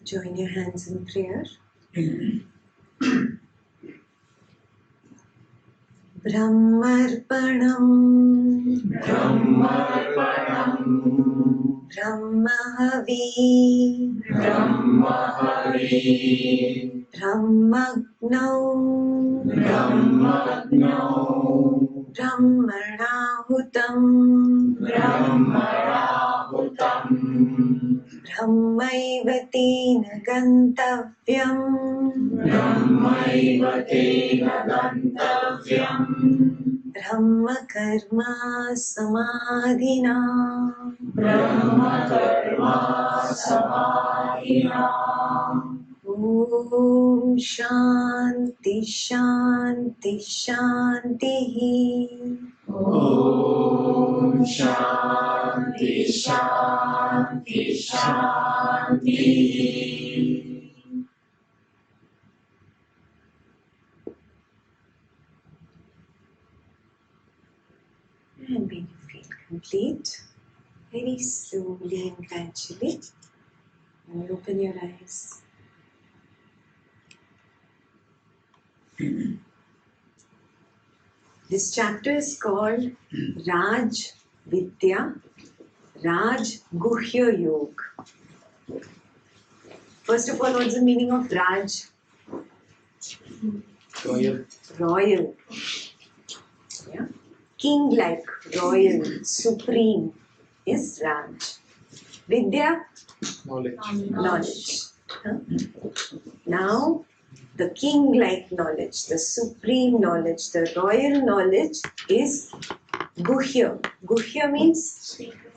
Join your hands in prayer. Brahmarpanam Brahmarpanam Brahmahavi Brahmahavi Brahmagnau Brahmagnau Brahmanahutam Brahmanahutam Brahmaivatena gantavyam Brahmaiva tena gantavyam Brahma karma samadhina Brahma karma samadhina Om Shanti Shanti Shanti Om Shanti Shanti Shanti And when you feel complete, very slowly and gradually, you open your eyes. This chapter is called Raj Vidya, Raj Guhya Yoga. First of all, what's the meaning of Raj? Royal. Yeah. King-like, royal, supreme is Raj. Vidya? Knowledge. Huh? Now, the king-like knowledge, the supreme knowledge, the royal knowledge is Guhya. Guhya means?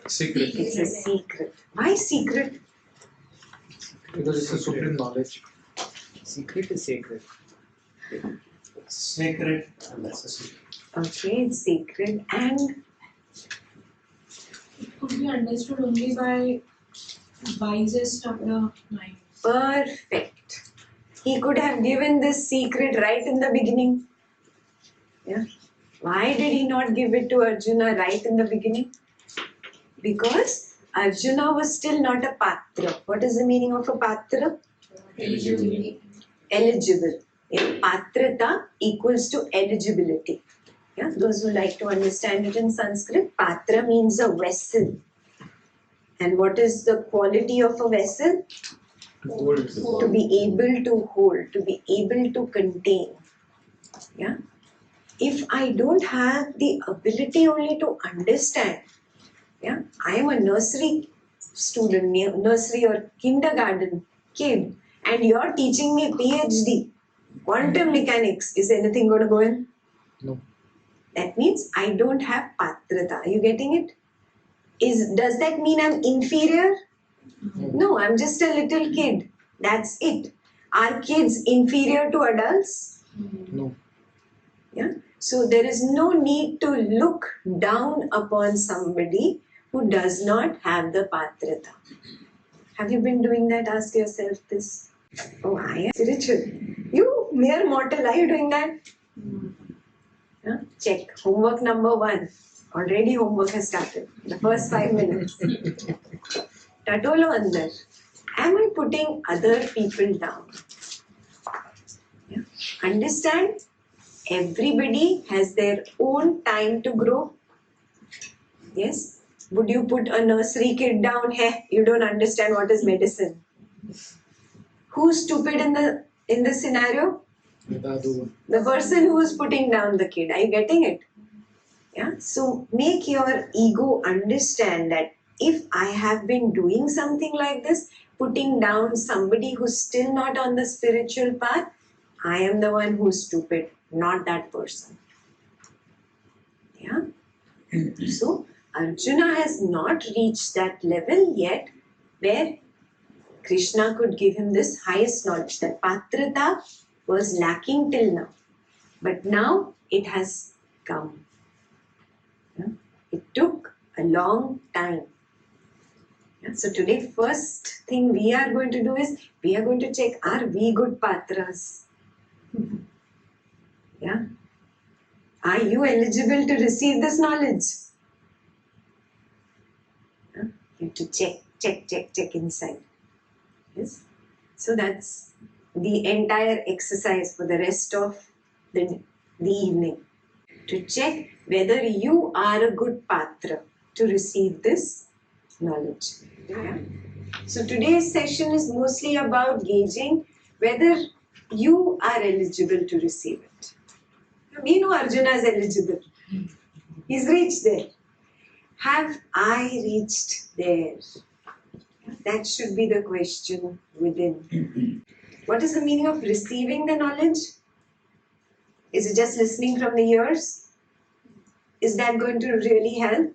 Secret. It's a secret. Why secret? Because it's a supreme knowledge. Secret is sacred. Sacred. And that's a secret. Okay, it's secret and It could be understood only by wisest of the mind. perfect. He could have given this secret right in the beginning. Yeah. Why did he not give it to Arjuna right in the beginning? Because Arjuna was still not a patra. What is the meaning of a patra? Eligibility. Eligible. Yeah. Patrata equals to eligibility. Yeah. Those who like to understand it in Sanskrit, patra means a vessel. And what is the quality of a vessel? To be able to hold, to be able to contain. Yeah. If I don't have the ability only to understand, yeah, I am a nursery student, nursery or kindergarten kid, and you're teaching me PhD, quantum mechanics. Is anything going to go in? No. That means I don't have patrata. Are you getting it? Does that mean I'm inferior? No, I'm just a little kid. That's it. Are kids inferior to adults? No. Yeah. So there is no need to look down upon somebody who does not have the patrata. Have you been doing that? Ask yourself this. Oh, I am spiritual. You mere mortal, are you doing that? Yeah? Check. Homework number 1. Already homework has started. The first 5 minutes. Tatolo andar. Am I putting other people down? Yeah. Understand? Everybody has their own time to grow. Yes? Would you put a nursery kid down? Hey, you don't understand what is medicine. Who's stupid in the scenario? The person who is putting down the kid. Are you getting it? Yeah. So make your ego understand that if I have been doing something like this, putting down somebody who's still not on the spiritual path, I am the one who's stupid, not that person. Yeah. So Arjuna has not reached that level yet where Krishna could give him this highest knowledge. That patrata was lacking till now. But now it has come. Yeah? It took a long time. Yeah? So today, first thing we are going to do is, we are going to check, are we good patras? Yeah? Are you eligible to receive this knowledge? Yeah? You have to check inside. Yes? So that's the entire exercise for the rest of the evening. To check whether you are a good patra to receive this knowledge. Yeah? So today's session is mostly about gauging whether you are eligible to receive it. We know Arjuna is eligible. He's reached there. Have I reached there? That should be the question within. What is the meaning of receiving the knowledge? Is it just listening from the ears? Is that going to really help?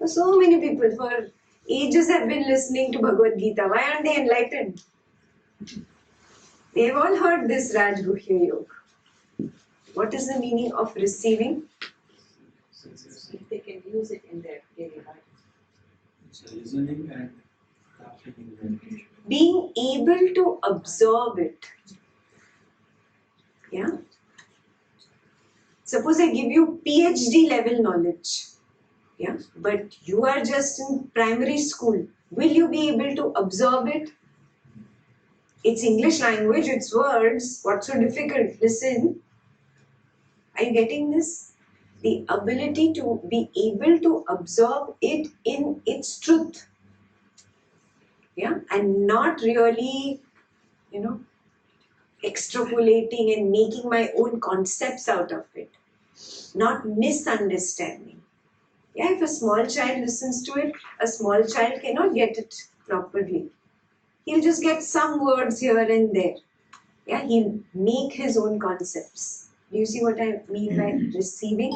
So many people for ages have been listening to Bhagwad Gita. Why aren't they enlightened? They've all heard this Raj Guhya Yoga. What is the meaning of receiving? If they can use it in their daily life. It's listening and practicing. Being able to absorb it. Yeah? Suppose I give you PhD level knowledge. Yeah? But you are just in primary school. Will you be able to absorb it? It's English language, it's words. What's so difficult? Listen. Are you getting this? The ability to be able to absorb it in its truth. Yeah? And not really, extrapolating and making my own concepts out of it. Not misunderstanding. Yeah, if a small child listens to it, a small child cannot get it properly. He'll just get some words here and there. Yeah, he'll make his own concepts. Do you see what I mean by receiving?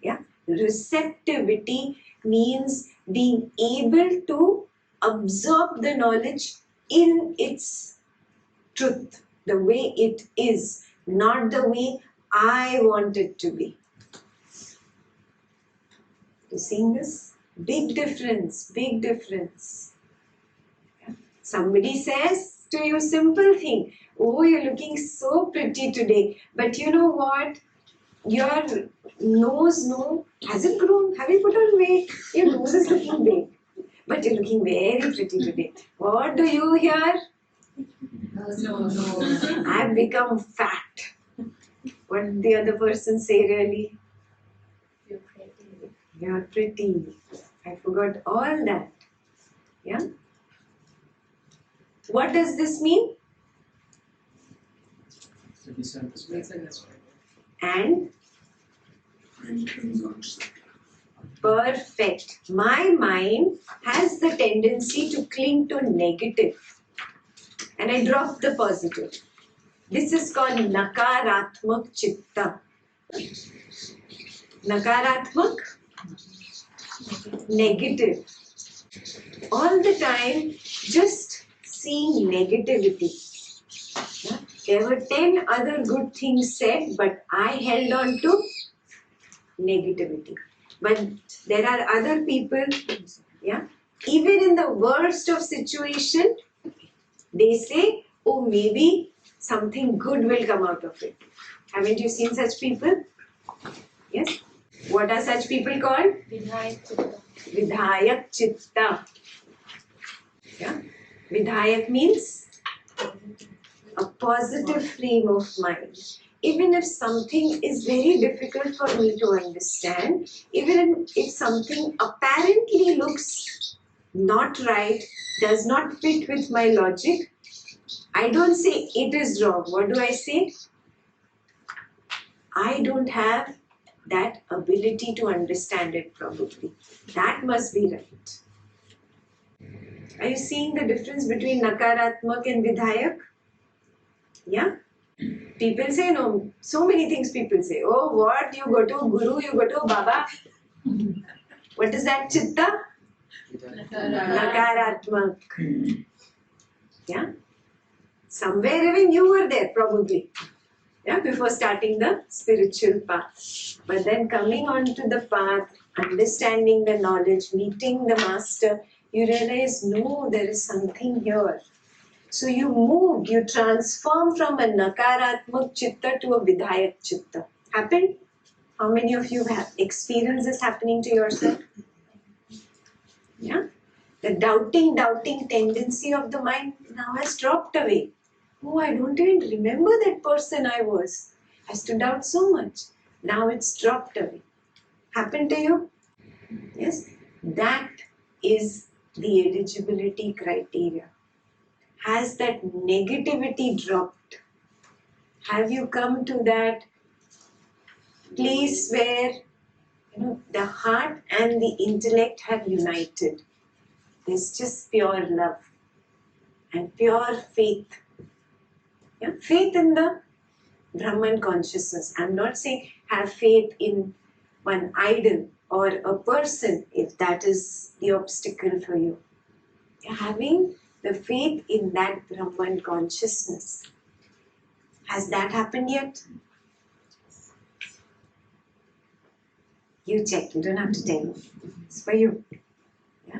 Yeah, receptivity means being able to absorb the knowledge in its truth, the way it is, not the way I want it to be. You seeing this? Big difference, big difference. Yeah. Somebody says to you, simple thing, oh, you're looking so pretty today, but you know what? Your nose, hasn't grown. Have you put on weight? Your nose is looking big, but you're looking very pretty today. What do you hear? No. I've become fat. What did the other person say really? You're pretty. I forgot all that. Yeah? What does this mean? And perfect. My mind has the tendency to cling to negative. And I drop the positive. This is called nakaratmak chitta. Nakaratmak? Negative. All the time, just seeing negativity. Yeah? There were 10 other good things said, but I held on to negativity. But there are other people, yeah, even in the worst of situation, they say, oh, maybe something good will come out of it. Haven't you seen such people? Yes? What are such people called? Vidhayak Chitta. Yeah? Vidhayak means a positive frame of mind. Even if something is very difficult for me to understand, even if something apparently looks not right, does not fit with my logic, I don't say it is wrong. What do I say? I don't have that ability to understand it probably. That must be right. Are you seeing the difference between Nakaratmak and Vidhayak? Yeah? People say no. So many things people say. Oh, what? You go to Guru, you go to Baba. What is that Chitta? Nakaratmak. Yeah? Somewhere even you were there probably. Yeah, before starting the spiritual path. But then coming onto the path, understanding the knowledge, meeting the master, you realize, no, there is something here. So you move, you transform from a nakaratmak chitta to a vidhayak chitta. Happened? How many of you have experienced this happening to yourself? Yeah? The doubting tendency of the mind now has dropped away. Oh, I don't even remember that person I was. I used to doubt so much. Now it's dropped away. Happened to you? Yes? That is the eligibility criteria. Has that negativity dropped? Have you come to that place where the heart and the intellect have united? There's just pure love and pure faith. Yeah? Faith in the Brahman consciousness. I'm not saying have faith in one idol or a person if that is the obstacle for you. Having the faith in that Brahman consciousness. Has that happened yet? You check, you don't have to tell me. It's for you. Yeah?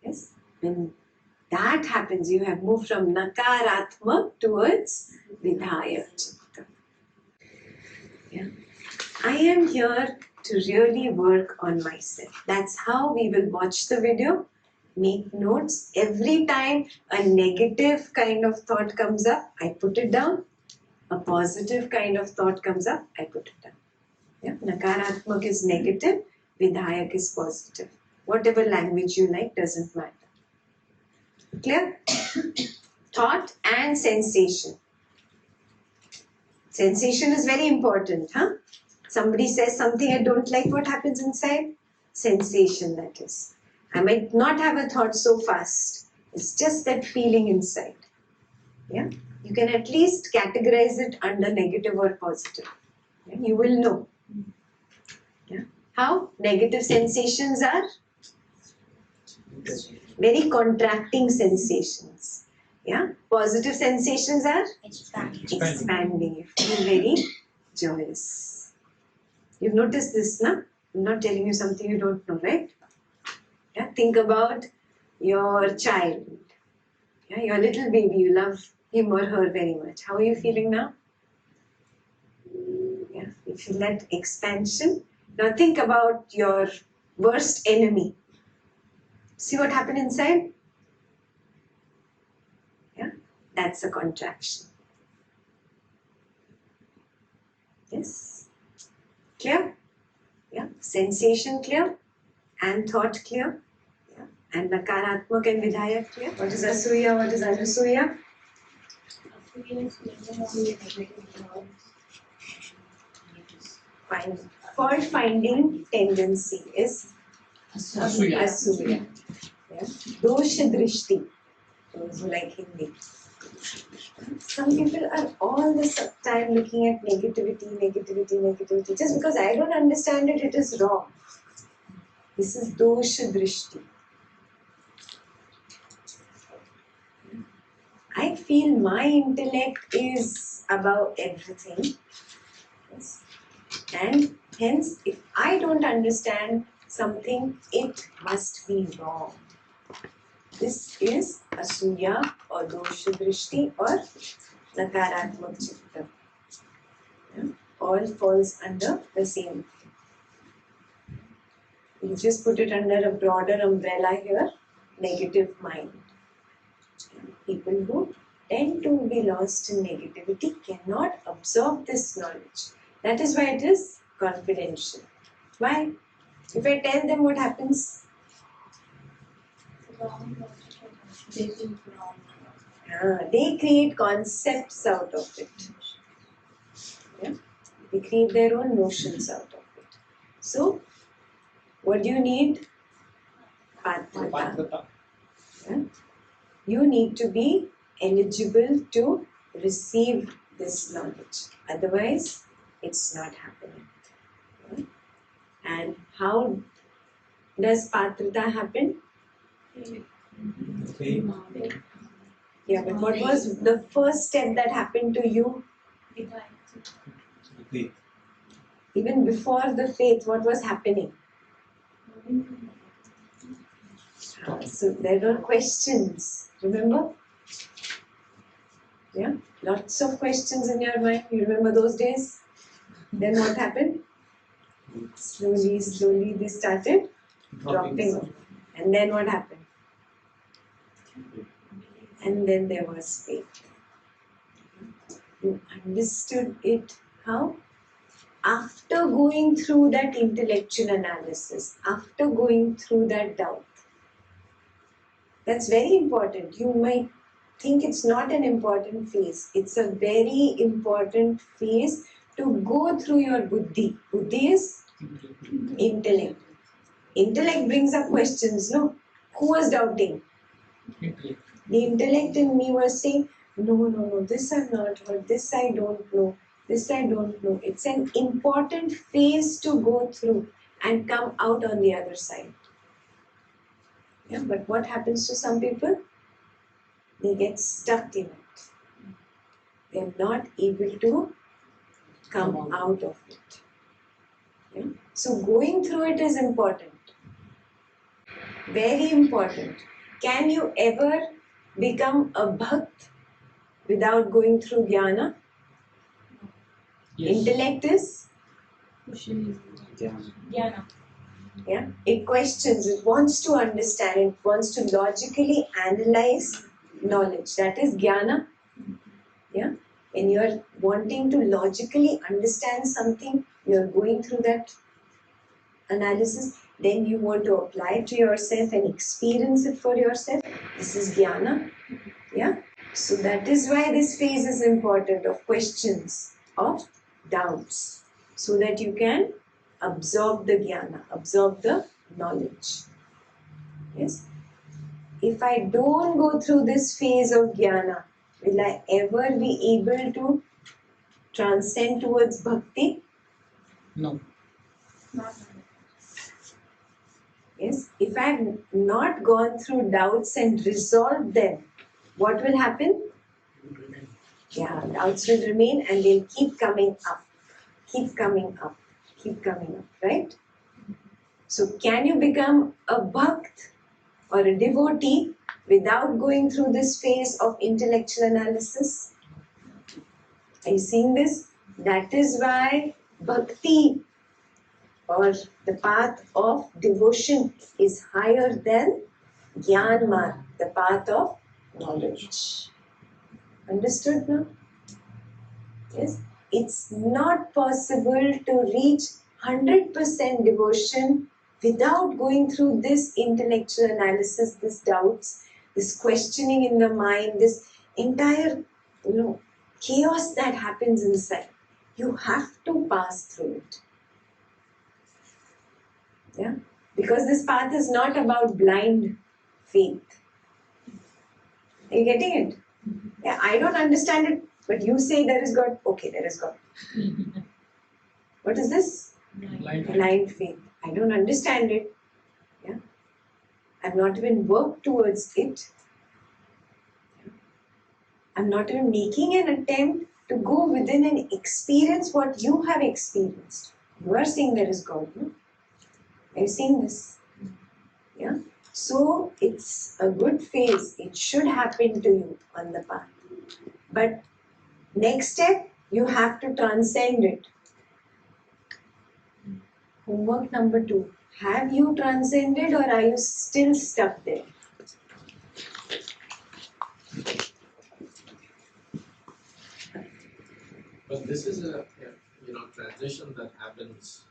Yes? When that happens, you have moved from nakaratma towards vidhaya chitta. Yeah? I am here to really work on myself. That's how we will watch the video, make notes. Every time a negative kind of thought comes up, I put it down. A positive kind of thought comes up, I put it down. Yeah? Nakaratmak is negative, Vidhayak is positive. Whatever language you like doesn't matter. Clear? Thought and sensation. Sensation is very important, huh? Somebody says something I don't like, what happens inside? Sensation, that is. I might not have a thought so fast. It's just that feeling inside. Yeah? You can at least categorize it under negative or positive. Yeah? You will know. Yeah? How? Negative sensations are very contracting sensations. Yeah? Positive sensations are expanding. You feel very joyous. You've noticed this, no? I'm not telling you something you don't know, right? Yeah? Think about your child. Yeah? Your little baby, you love him or her very much. How are you feeling now? Yeah? You feel that expansion. Now think about your worst enemy. See what happened inside? Yeah? That's a contraction. Yes? Clear? Yeah? Sensation clear? And thought clear? Yeah? And Nakaratmak and Vidhaya clear? What is Asuya? What is Anasuya? Fine. Fault finding tendency is Asuya. Yeah? Dosha Drishti. Those who like Hindi. Some people are all the time looking at negativity. Just because I don't understand it, it is wrong. This is dosha drishti. I feel my intellect is above everything. Yes. And hence, if I don't understand something, it must be wrong. This is asuya or dosha drishti or nakaratmak chitta. Yeah? All falls under the same. You just put it under a broader umbrella here, negative mind. People who tend to be lost in negativity cannot absorb this knowledge. That is why it is confidential. Why? If I tell them what happens, they create concepts out of it. Yeah? They create their own notions out of it. So, what do you need? Patrata. Yeah? You need to be eligible to receive this knowledge. Otherwise, it's not happening. Yeah? And how does Patrata happen? Yeah, but what was the first step that happened to you? Even before the faith, what was happening? So there were questions, remember? Yeah, lots of questions in your mind. You remember those days? Then what happened? Slowly they started dropping off. And then what happened? And then there was faith. You understood it. How? After going through that intellectual analysis, after going through that doubt. That's very important. You might think it's not an important phase. It's a very important phase to go through your buddhi. Buddhi is intellect. Intellect brings up questions, no? Who was doubting? Intellect. The intellect in me was saying, no, this I've not heard, this I don't know, this I don't know. It's an important phase to go through and come out on the other side. Yeah, but what happens to some people? They get stuck in it. They're not able to come out of it. Yeah? So going through it is important. Very important. Can you ever become a bhakt without going through jnana? Yes. Intellect is? Jnana. Yeah? It questions, it wants to understand, it wants to logically analyze knowledge. That is jnana. Yeah? When you are wanting to logically understand something, you are going through that analysis, then you want to apply it to yourself and experience it for yourself. This is jnana. Yeah? So that is why this phase is important, of questions, of doubts, so that you can absorb the jnana, absorb the knowledge. Yes? If I don't go through this phase of jnana, will I ever be able to transcend towards bhakti? No. Yes? If I have not gone through doubts and resolved them, what will happen? Yeah, doubts will remain and they'll keep coming up, keep coming up, keep coming up, right? So can you become a bhakt or a devotee without going through this phase of intellectual analysis? Are you seeing this? That is why bhakti or the path of devotion is higher than jnana marg, the path of knowledge. Understood now? Yes? It's not possible to reach 100% devotion without going through this intellectual analysis, this doubts, this questioning in the mind, this entire chaos that happens inside. You have to pass through it. Yeah? Because this path is not about blind faith. Are you getting it? Yeah, I don't understand it, but you say there is God. Okay, there is God. What is this? Blind faith. I don't understand it. Yeah. I've not even worked towards it. I'm not even making an attempt to go within and experience what you have experienced. You are saying there is God, no? Are you seeing this? Yeah. So it's a good phase. It should happen to you on the path. But next step, you have to transcend it. Homework number 2. Have you transcended or are you still stuck there? But this is a transition that happens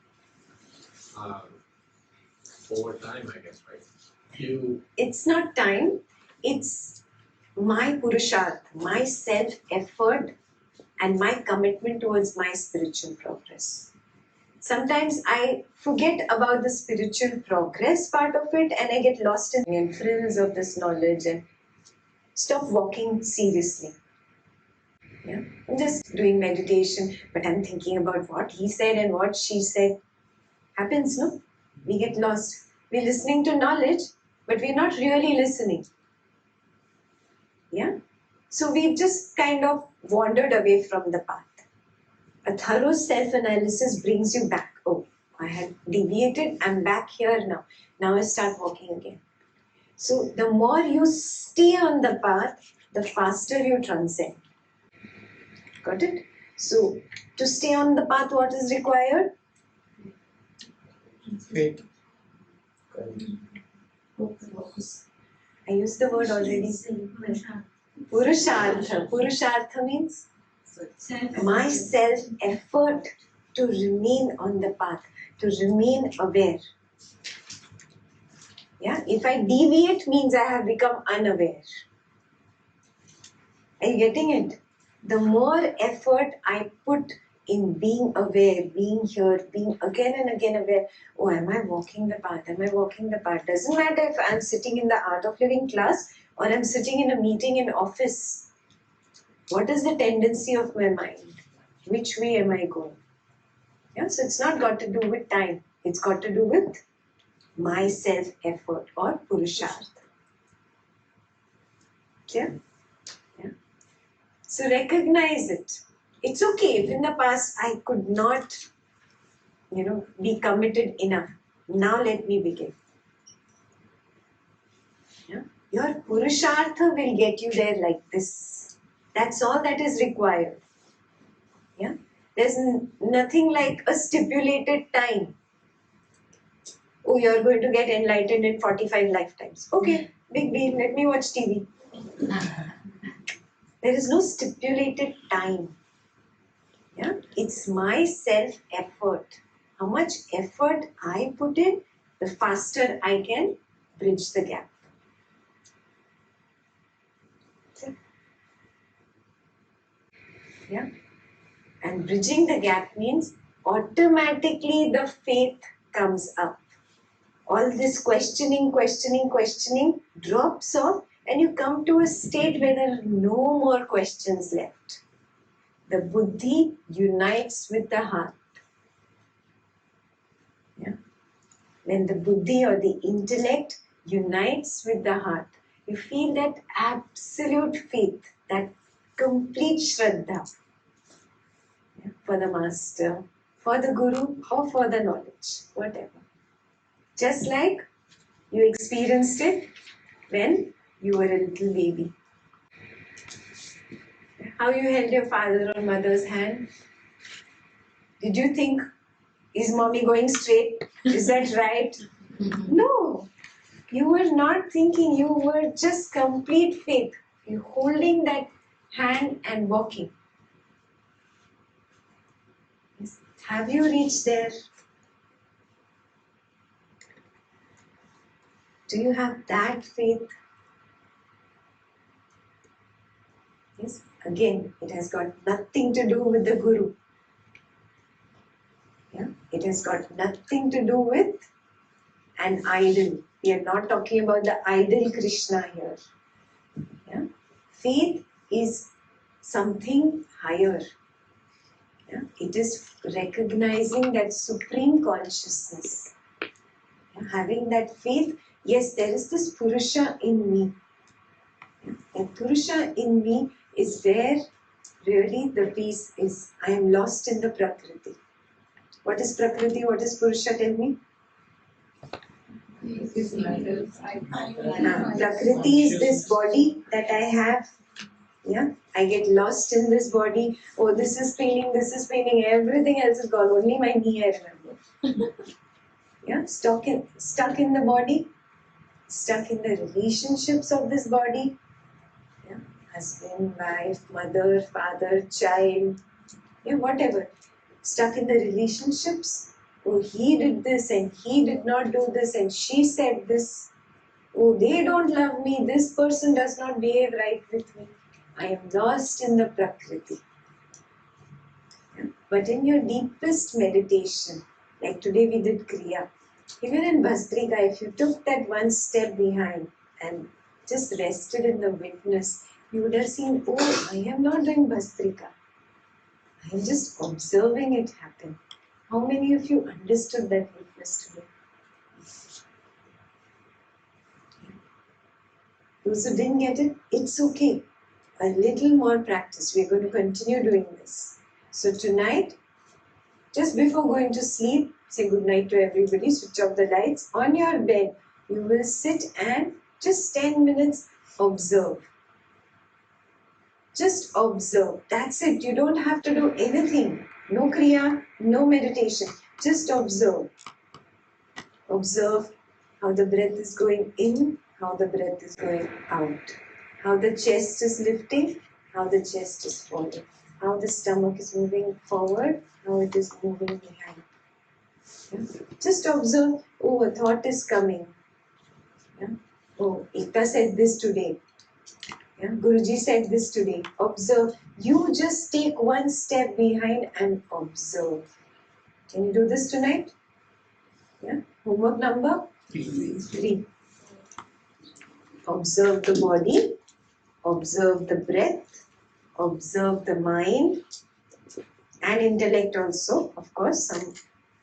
over time, I guess, right? It's not time. It's my purusharth, my self-effort and my commitment towards my spiritual progress. Sometimes I forget about the spiritual progress part of it and I get lost in the thrills of this knowledge and stop walking seriously. Yeah? I'm just doing meditation, but I'm thinking about what he said and what she said. Happens, no? We get lost. We're listening to knowledge, but we're not really listening. Yeah? So we've just kind of wandered away from the path. A thorough self-analysis brings you back. Oh, I had deviated, I'm back here now. Now I start walking again. So the more you stay on the path, the faster you transcend. Got it? So to stay on the path, what is required? Faith. Focus. I used the word already. Purushartha. Purushartha. Purushartha means my self-effort to remain on the path, to remain aware. Yeah, if I deviate means I have become unaware. Are you getting it? The more effort I put in being aware, being here, being again and again aware, oh, am I walking the path? Am I walking the path? Doesn't matter if I'm sitting in the Art of Living class or I'm sitting in a meeting in office. What is the tendency of my mind? Which way am I going? Yeah, so it's not got to do with time. It's got to do with my self-effort or purushartha. Clear? Yeah. So recognize it. It's okay if in the past I could not, be committed enough. Now let me begin. Yeah? Your purushartha will get you there like this. That's all that is required. Yeah? There's nothing like a stipulated time. Oh, you're going to get enlightened in 45 lifetimes. Okay, big deal. Let me watch TV. There is no stipulated time. Yeah? It's my self-effort. How much effort I put in, the faster I can bridge the gap. Yeah? And bridging the gap means automatically the faith comes up. All this questioning drops off and you come to a state where there are no more questions left. The buddhi unites with the heart. Yeah? When the buddhi or the intellect unites with the heart, you feel that absolute faith, that complete shraddha, for the master, for the guru, or for the knowledge, whatever. Just like you experienced it when you were a little baby. How you held your father or mother's hand? Did you think, is mommy going straight? Is that right? No. You were not thinking, you were just complete faith. You holding that hand and walking. Yes. Have you reached there? Do you have that faith? Yes. Again, it has got nothing to do with the guru. Yeah? It has got nothing to do with an idol. We are not talking about the idol Krishna here. Yeah? Faith is something higher. Yeah? It is recognizing that supreme consciousness. Yeah? Having that faith, yes, there is this Purusha in me. Yeah? And Purusha in me is where really the peace is. I am lost in the Prakriti. What is Prakriti? What is Purusha? Tell me. Prakriti is this body that I have. Yeah, I get lost in this body. Oh, this is paining, everything else is gone. Only my knee I remember. Yeah, stuck in the body, stuck in the relationships of this body. Yeah, husband, wife, mother, father, child, yeah, whatever. Stuck in the relationships. Oh, he did this and he did not do this and she said this. Oh, they don't love me. This person does not behave right with me. I am lost in the Prakriti. Yeah? But in your deepest meditation, like today we did Kriya, even in Bhastrika, if you took that one step behind and just rested in the witness, you would have seen, oh, I am not doing Bhastrika. I am just observing it happen. How many of you understood that witness today? Those who didn't get it, it's okay. A little more practice. We're going to continue doing this. So tonight, just before going to sleep, say good night to everybody, switch off the lights. On your bed, you will sit and just 10 minutes observe. Just observe. That's it. You don't have to do anything. No kriya, no meditation. Just observe. Observe how the breath is going in, how the breath is going out, how the chest is lifting, how the chest is falling, how the stomach is moving forward, how it is moving behind. Yeah? Just observe, oh, a thought is coming. Yeah? Oh, Ekta said this today. Yeah? Guruji said this today. Observe. You just take one step behind and observe. Can you do this tonight? Yeah? Homework number 3. Observe the body, observe the breath, observe the mind and intellect also. Of course, some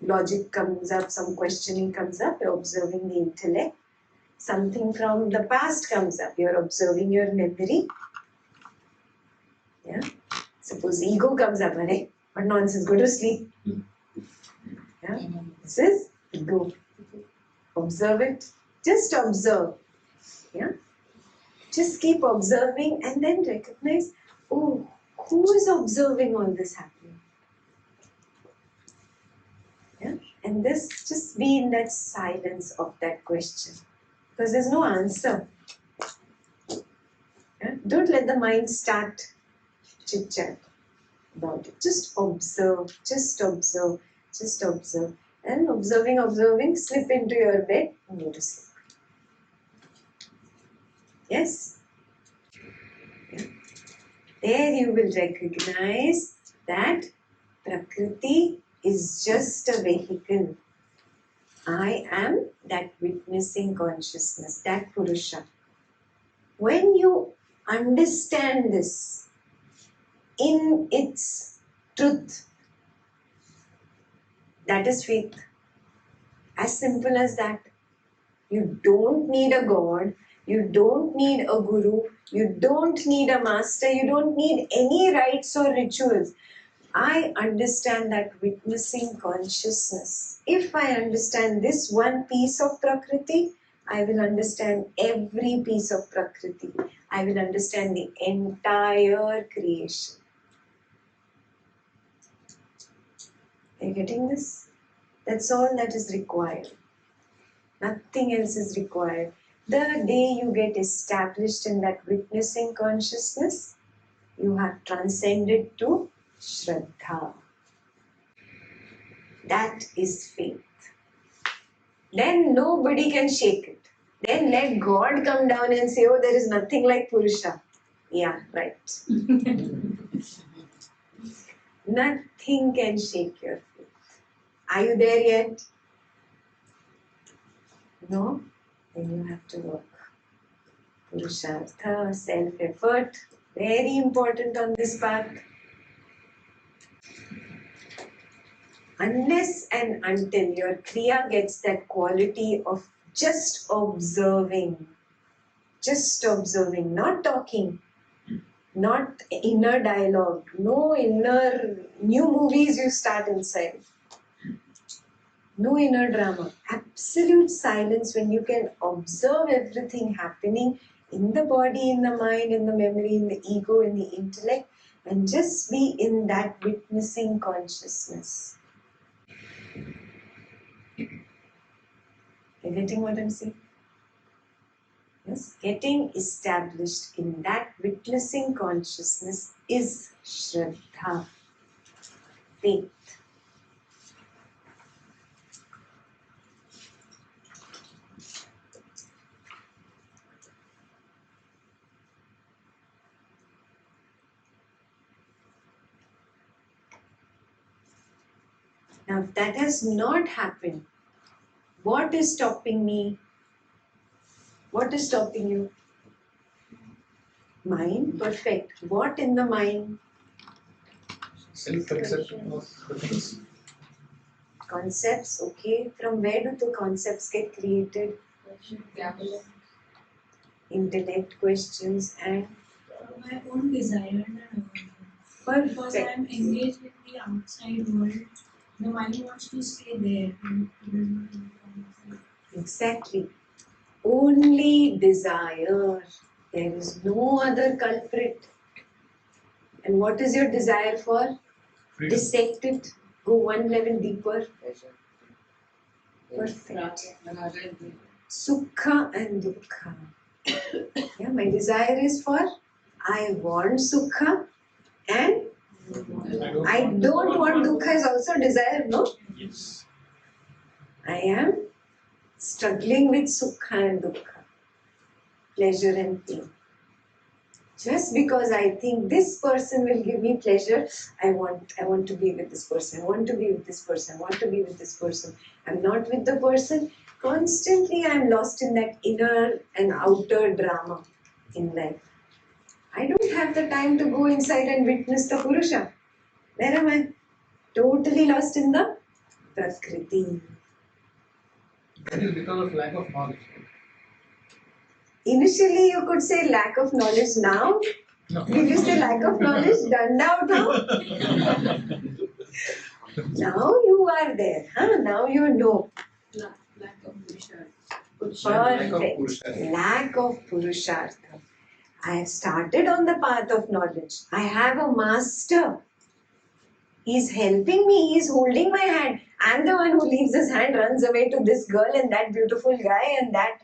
logic comes up, some questioning comes up. You're observing the intellect. Something from the past comes up. You're observing your memory. Yeah. Suppose ego comes up, right? What nonsense, go to sleep. Yeah. This is ego. Observe it. Just observe. Yeah. Just keep observing and then recognize, oh, who is observing all this happening? Yeah? And this, just be in that silence of that question. Because there's no answer. Yeah? Don't let the mind start chit-chat about it. Just observe, just observe, just observe. And observing, slip into your bed and go to sleep. Yes? Yeah. There you will recognize that Prakriti is just a vehicle. I am that witnessing consciousness, that Purusha. When you understand this in its truth, that is faith. As simple as that. You don't need a God, you don't need a guru, you don't need a master, you don't need any rites or rituals. I understand that witnessing consciousness. If I understand this one piece of Prakriti, I will understand every piece of Prakriti. I will understand the entire creation. Are you getting this? That's all that is required. Nothing else is required. The day you get established in that witnessing consciousness, you have transcended to Shraddha. That is faith. Then nobody can shake it. Then let God come down and say, oh, there is nothing like Purusha. Yeah, right. Nothing can shake your faith. Are you there yet? No? Then you have to work. Purushartha, self-effort, very important on this path. Unless and until your Kriya gets that quality of just observing, not talking, not inner dialogue, no inner new movies you start inside. No inner drama. Absolute silence when you can observe everything happening in the body, in the mind, in the memory, in the ego, in the intellect, and just be in that witnessing consciousness. You're getting what I'm saying? Yes? Getting established in that witnessing consciousness is Shraddha, faith. Now, if that has not happened, what is stopping me? What is stopping you? Mind, perfect. What in the mind? Self-perception of the things. Concepts, okay. From where do the concepts get created? Intellect, questions, and My own desire and aversion. Because I perfect. am engaged with the outside world, the mind wants to stay there. And it does not want to come outside. Exactly. Only desire. There is no other culprit. And what is your desire for? Freedom. Dissect it. Go one level deeper. Perfect. Sukha and Dukkha. Yeah, my desire is for, I want Sukha and I don't want Dukkha is also desire, no? Yes. I am struggling with Sukha and Dukkha, pleasure and pain. Just because I think this person will give me pleasure, I want to be with this person, I want to be with this person, I want to be with this person. I'm not with the person. Constantly I'm lost in that inner and outer drama in life. I don't have the time to go inside and witness the Purusha. Where am I? Totally lost in the Prakriti. That is because of lack of knowledge. Initially you could say lack of knowledge. Now, No. will you say lack of knowledge? Done out now? Now you are there. Huh? Now you know. Lack of Purushartha. Perfect. Lack of Purushartha. I have started on the path of knowledge. I have a master. He's helping me. He's holding my hand. I'm the one who leaves his hand, runs away to this girl and that beautiful guy and that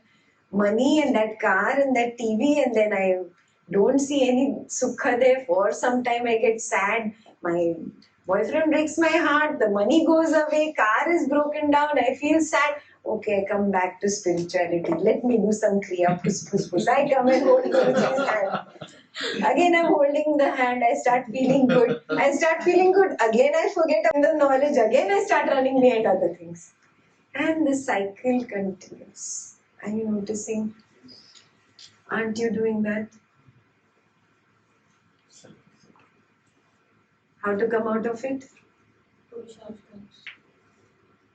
money and that car and that TV, and then I don't see any sukha there. For some time I get sad. My boyfriend breaks my heart. The money goes away. Car is broken down. I feel sad. Okay, I come back to spirituality. Let me do some kriya. Push. I come and hold Guruji's hand. Again I'm holding the hand. I start feeling good. I start feeling good. Again I forget the knowledge. Again I start running behind other things. And the cycle continues. Are you noticing? Aren't you doing that? How to come out of it?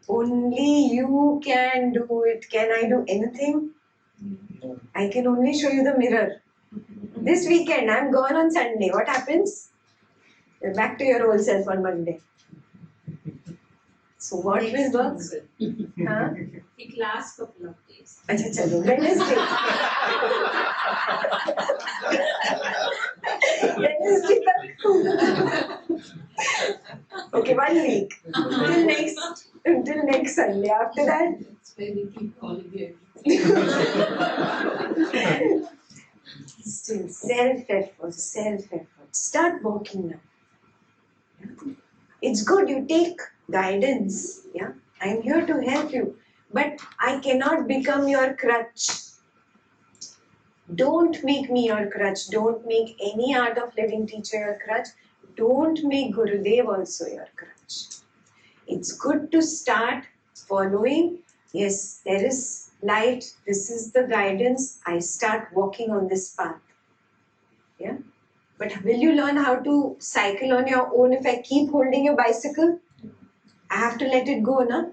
Only you can do it. Can I do anything? No. I can only show you the mirror. This weekend, I'm gone on Sunday. What happens? You're back to your old self on Monday. So what will work? Huh? It lasts a couple of days. Acha chalo, Wednesday. Wednesday tak. Okay, 1 week. Until next Sunday. After that, That's why we keep calling you. still self-effort. Start walking now. Yeah? It's good you take guidance. Yeah, I'm here to help you, but I cannot become your crutch. Don't make me your crutch. Don't make any art of living teacher your crutch. Don't make Gurudev also your crutch. It's good to start following. Yes, there is light. This is the guidance. I start walking on this path. Yeah. But will you learn how to cycle on your own if I keep holding your bicycle? I have to let it go, no?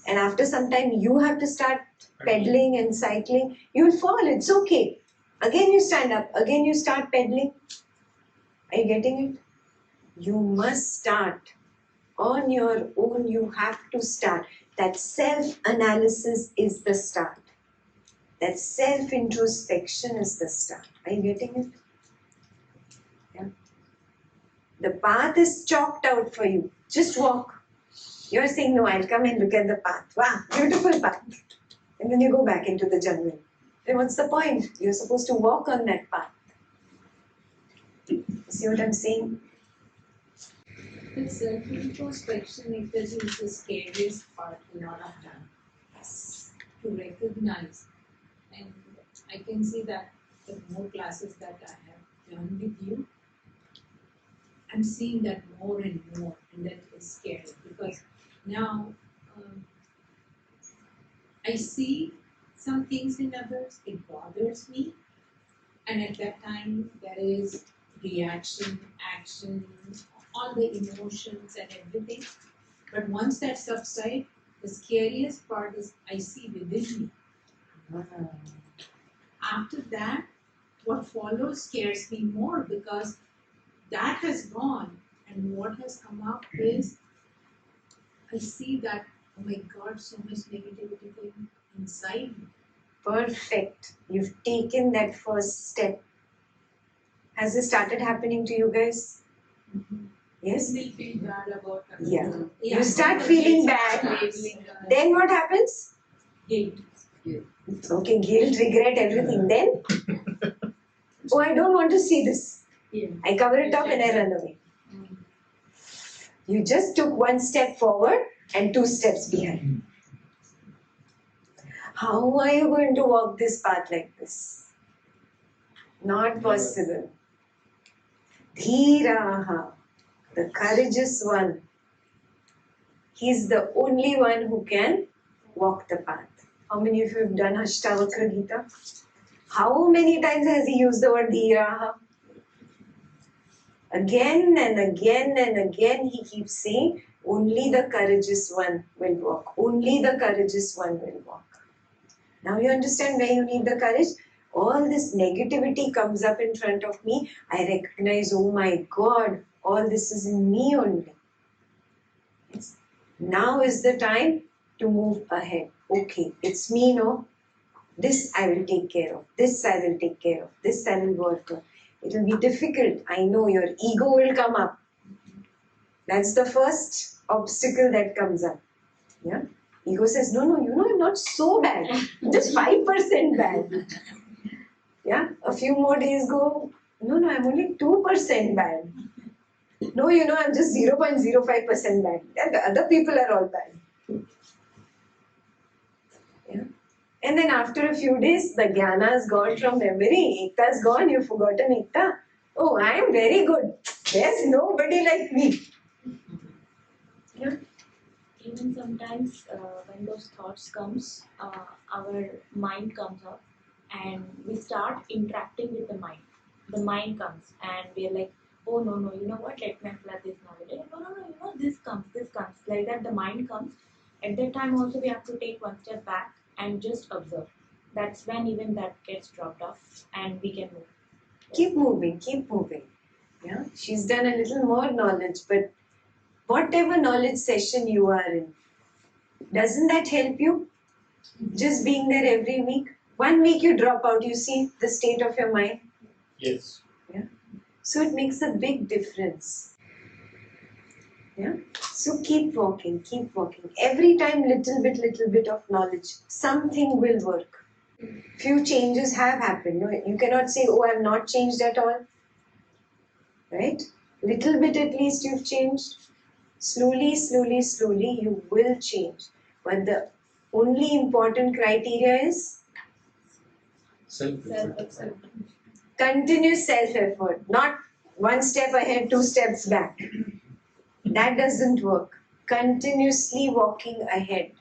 And after some time, you have to start pedaling and cycling. You will fall. It's okay. Again, you stand up. Again, you start pedaling. Are you getting it? You must start. On your own, you have to start. That self-analysis is the start. That self-introspection is the start. Are you getting it? Yeah. The path is chalked out for you. Just walk. You're saying, no, I'll come and look at the path. Wow, beautiful path. And then you go back into the jungle. Then what's the point? You're supposed to walk on that path. See what I'm saying? But self-introspection is the scariest part in all of that. To recognize. And I can see that the more classes that I have done with you, I'm seeing that more and more, and that is scary because now I see some things in others, it bothers me, and at that time there is reaction, action, all the emotions and everything. But once that subsides, the scariest part is I see within me. After that, what follows scares me more because that has gone, and what has come up is I see that, oh my God, so much negativity inside me. Perfect. You've taken that first step. Has this started happening to you guys? Yes? Still feel bad about Yeah. You start feeling bad. Then what happens? Guilt. Okay, guilt, regret, everything. Then, oh, I don't want to see this. Yeah. I cover it up and I run away. You just took one step forward and two steps behind. How are you going to walk this path like this? Not possible. Dhiraha, the courageous one. He's the only one who can walk the path. How many of you have done Ashtavakra Gita? How many times has he used the word Dhiraha? Again and again and again he keeps saying, only the courageous one will walk. Only the courageous one will walk. Now you understand where you need the courage? All this negativity comes up in front of me. I recognize, oh my God, all this is in me only. Yes. Now is the time to move ahead. Okay, it's me, no? This I will take care of. This I will take care of. This I will work on. It will be difficult. I know your ego will come up. That's the first obstacle that comes up. Yeah. Ego says, no, I'm not so bad. I'm just 5% bad. Yeah. A few more days go, no, I'm only 2% bad. No, I'm just 0.05% bad. And the other people are all bad. Yeah. And then after a few days, the jnana is gone from memory. Ekta is gone. You've forgotten Ekta. Oh, I am very good. There's nobody like me. Yeah. Even sometimes when those thoughts comes, our mind comes up and we start interacting with the mind. The mind comes and we're like, oh no, you know what, let me apply this nowadays. No, this comes. Like that the mind comes. At that time also we have to take one step back and just observe. That's when even that gets dropped off and we can move. Keep moving. Yeah. She's done a little more knowledge, but whatever knowledge session you are in, doesn't that help you? Just being there every week. 1 week you drop out, you see the state of your mind. Yes. Yeah. So it makes a big difference. Yeah. So keep walking. Every time little bit of knowledge, something will work. Few changes have happened. No, you cannot say, oh, I have not changed at all. Right? Little bit at least you've changed. Slowly, you will change. But the only important criteria is Self-effort. continuous self-effort. Not one step ahead, 2 steps back. That doesn't work. Continuously walking ahead.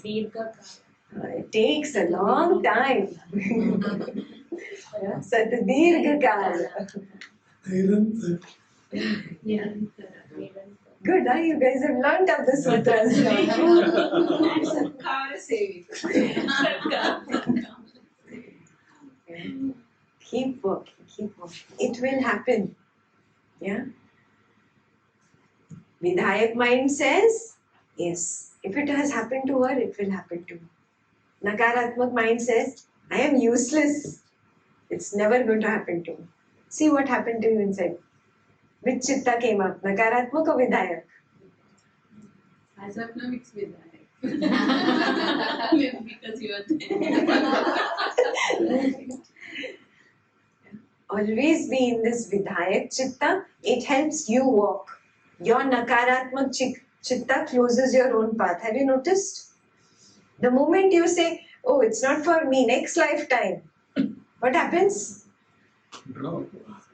It takes a long time. Satdirghakala. Good, huh? You guys have learned of the sutras now. Keep working. It will happen. Yeah. Vidhayak mind says, yes. If it has happened to her, it will happen to me. Nakaratmak mind says, I am useless. It's never going to happen to me. See what happened to you inside. Which chitta came up? Nakaratmak or Vidhayak? As of now, it's with because you are there. Always be in this Vidhayak chitta. It helps you walk. Your Nakaratmak chitta closes your own path. Have you noticed? The moment you say, oh, it's not for me, next lifetime, what happens? Drop.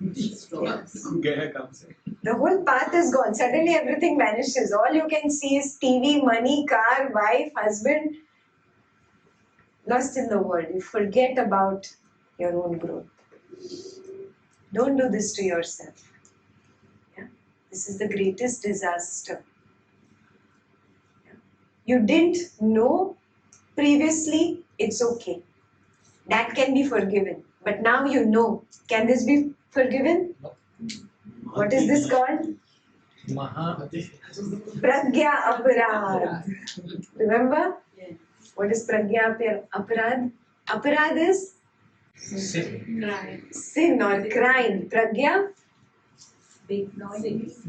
Guhya comes in. The whole path is gone. Suddenly everything vanishes. All you can see is TV, money, car, wife, husband. Lost in the world. You forget about your own growth. Don't do this to yourself. Yeah? This is the greatest disaster. Yeah? You didn't know previously, it's okay. That can be forgiven. But now you know. Can this be forgiven? What is this called? Pragya Aparad. Remember? Yeah. What is Pragya Aparad? Aparad is sin or crime. Pragya? Big noise.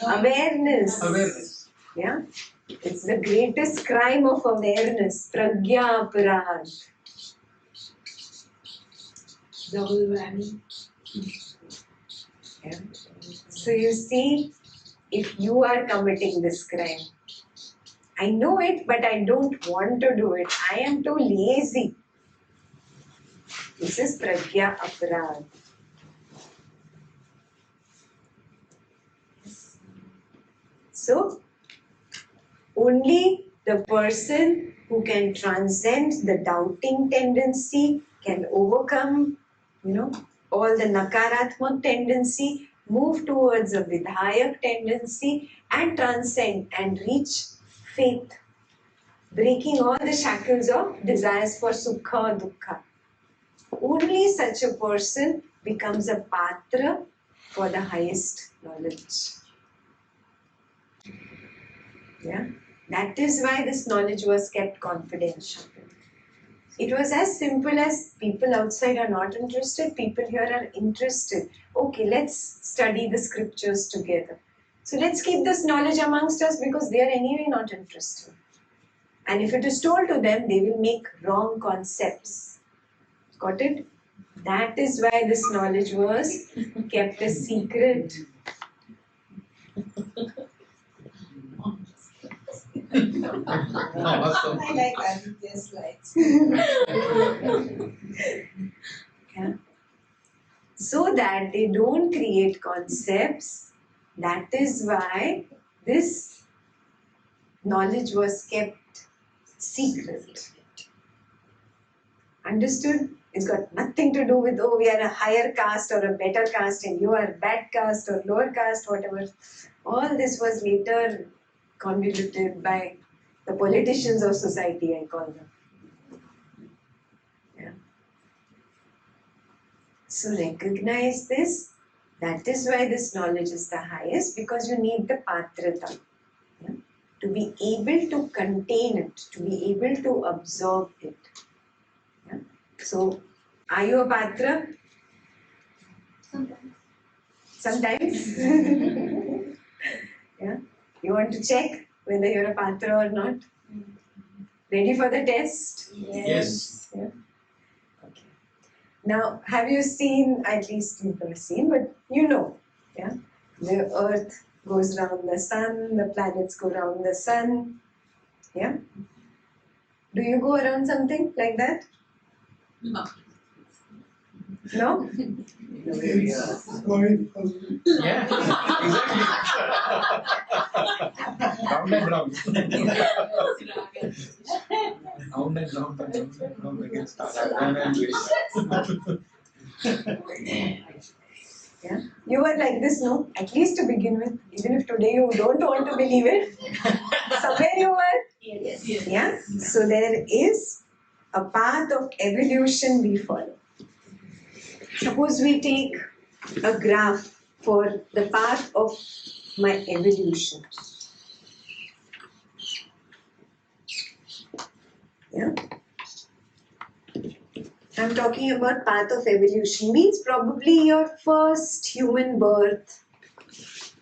Awareness. Yeah? It's the greatest crime of awareness. Pragya aparad. Double whammy. Yeah. So you see, if you are committing this crime, I know it, but I don't want to do it. I am too lazy. This is pragya aparad. So, only the person who can transcend the doubting tendency, can overcome, all the nakaratmak tendency, move towards a vidhayak tendency and transcend and reach faith, breaking all the shackles of desires for sukha or dukkha. Only such a person becomes a patra for the highest knowledge. Yeah? That is why this knowledge was kept confidential. It was as simple as people outside are not interested, people here are interested. Okay, let's study the scriptures together. So let's keep this knowledge amongst us because they are anyway not interested. And if it is told to them, they will make wrong concepts. Got it? That is why this knowledge was kept a secret. Awesome. I like Aditya's slides. Yeah. So that they don't create concepts. That is why this knowledge was kept secret. Understood? It's got nothing to do with, oh, we are a higher caste or a better caste and you are bad caste or lower caste, whatever. All this was later convoluted by the politicians of society, I call them. Yeah. So recognize this. That is why this knowledge is the highest, because you need the patrata. Yeah? To be able to contain it, to be able to absorb it. Yeah? So, are you a patra? Sometimes. Yeah? You want to check whether you're a patra or not? Ready for the test? Yes. Yeah? Okay. Now, have you seen, at least you've never seen, but yeah? The earth goes round the sun, the planets go round the sun. Yeah? Do you go around something like that? No. No? Yeah, exactly. Round and round. Round and round and round against Yeah? You were like this, no? At least to begin with. Even if today you don't want to believe it. Somewhere you were. Yes. Yeah? So there is a path of evolution we follow. Suppose we take a graph for the path of my evolution. Yeah? I'm talking about path of evolution. Means probably your first human birth.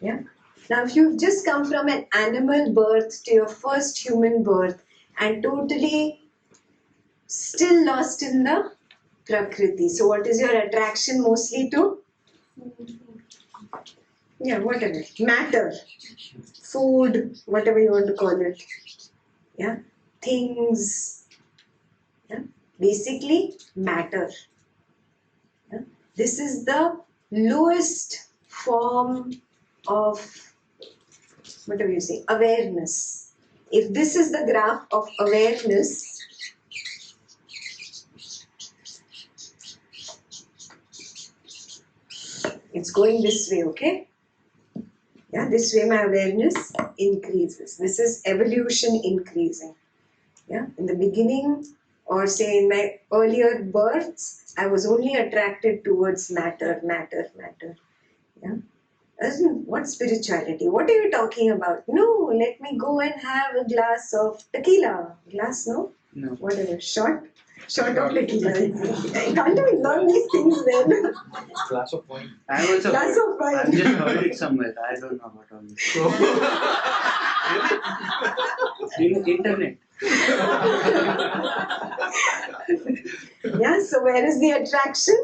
Yeah? Now if you've just come from an animal birth to your first human birth and totally still lost in the Prakriti. So what is your attraction mostly to? Yeah, whatever. Matter. Food, whatever you want to call it. Yeah. Things. Yeah. Basically, matter. Yeah. This is the lowest form of, whatever you say, awareness. If this is the graph of awareness, it's going this way, okay? Yeah, this way my awareness increases. This is evolution increasing. Yeah, in the beginning, or say in my earlier births, I was only attracted towards matter. Yeah. What spirituality? What are you talking about? No, let me go and have a glass of tequila. Glass, no? No. Whatever, shot. Short of little. I can't even learn these things then. Glass of wine. I also Glass heard, of wine. I've just heard it somewhere. I don't know about all this. In the internet. Yeah, so where is the attraction?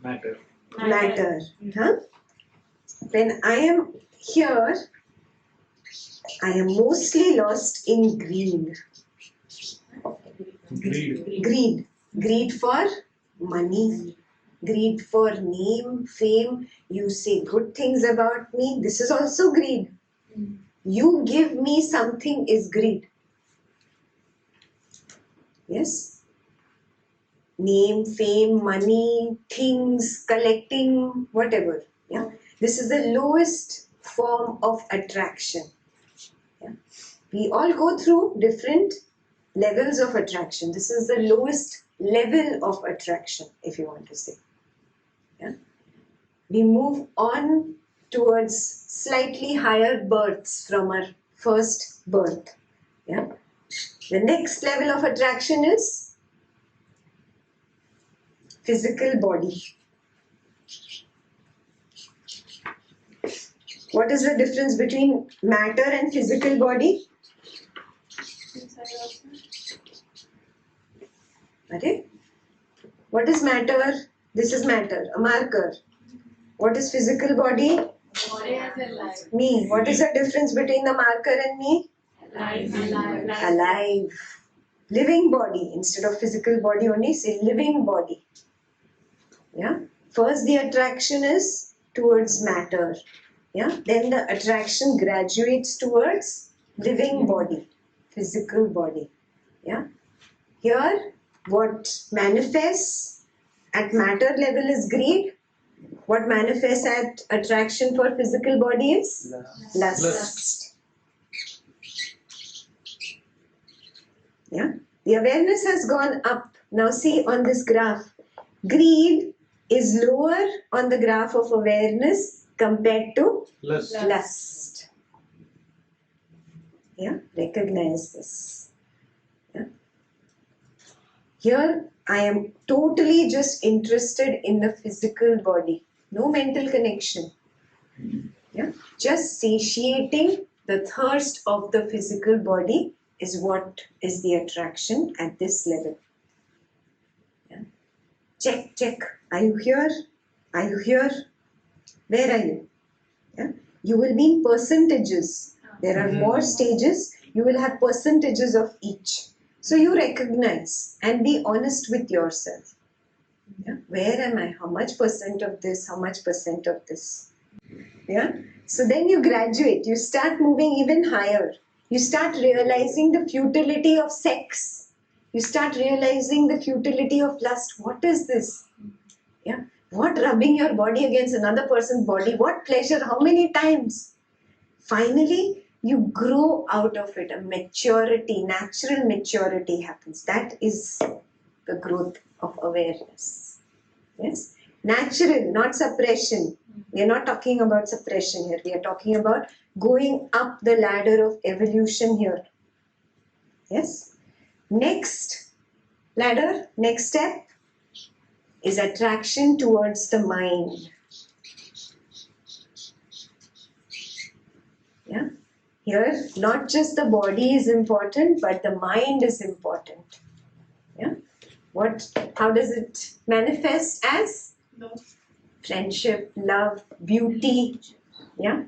Matter. Matter. Huh? When I am here, I am mostly lost in greed. Greed. Greed. Greed for money. Greed for name, fame. You say good things about me. This is also greed. You give me something is greed. Yes? Name, fame, money, things, collecting, whatever. Yeah? This is the lowest form of attraction. Yeah? We all go through different levels of attraction. This is the lowest level of attraction, if you want to say. Yeah? We move on towards slightly higher births from our first birth. Yeah? The next level of attraction is physical body. What is the difference between matter and physical body? Okay. What is matter? This is matter, a marker. What is physical body? Me. What is the difference between the marker and me? Alive. Living body. Instead of physical body only, say living body. Yeah. First the attraction is towards matter. Yeah. Then the attraction graduates towards living body, physical body. Yeah. Here, what manifests at matter level is greed. What manifests at attraction for physical body is lust. Yeah. The awareness has gone up. Now see on this graph, greed is lower on the graph of awareness compared to lust. Yeah, recognize this. Yeah. Here I am totally just interested in the physical body. No mental connection. Yeah. Just satiating the thirst of the physical body is what is the attraction at this level. Yeah. Check. Are you here? Are you here? Where are you? Yeah. You will be in percentages. There are more stages. You will have percentages of each. So you recognize and be honest with yourself. Yeah. Where am I? How much percent of this? How much percent of this? Yeah. So then you graduate. You start moving even higher. You start realizing the futility of sex. You start realizing the futility of lust. What is this? Yeah. What rubbing your body against another person's body? What pleasure? How many times? Finally, you grow out of it. A maturity, natural maturity happens. That is the growth of awareness. Yes? Natural, not suppression. We are not talking about suppression here. We are talking about going up the ladder of evolution here. Yes? Next ladder, next step is attraction towards the mind. Yeah? Here, not just the body is important, but the mind is important. Yeah? How does it manifest as? Love. Friendship, love, beauty. Yeah?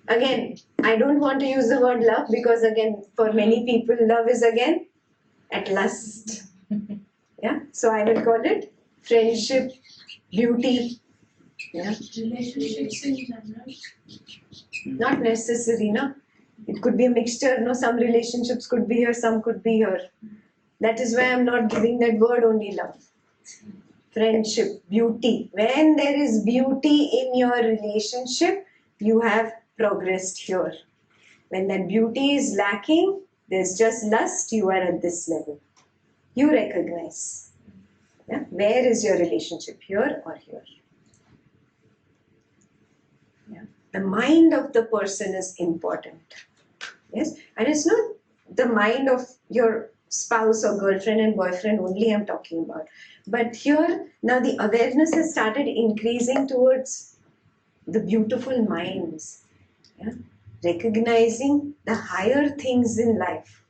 Again, I don't want to use the word love because again, for many people, love is again at lust. Yeah? So I will call it friendship, beauty. Yeah? Relationships in general. Not necessary, no? It could be a mixture, no? Some relationships could be here, some could be here. That is why I'm not giving that word only love. Friendship, beauty. When there is beauty in your relationship, you have progressed here. When that beauty is lacking, there's just lust, you are at this level. You recognize. Yeah? Where is your relationship? Here or here? Yeah? The mind of the person is important. Yes? And it's not the mind of your spouse or girlfriend and boyfriend only I'm talking about. But here, now the awareness has started increasing towards the beautiful minds. Yeah? Recognizing the higher things in life.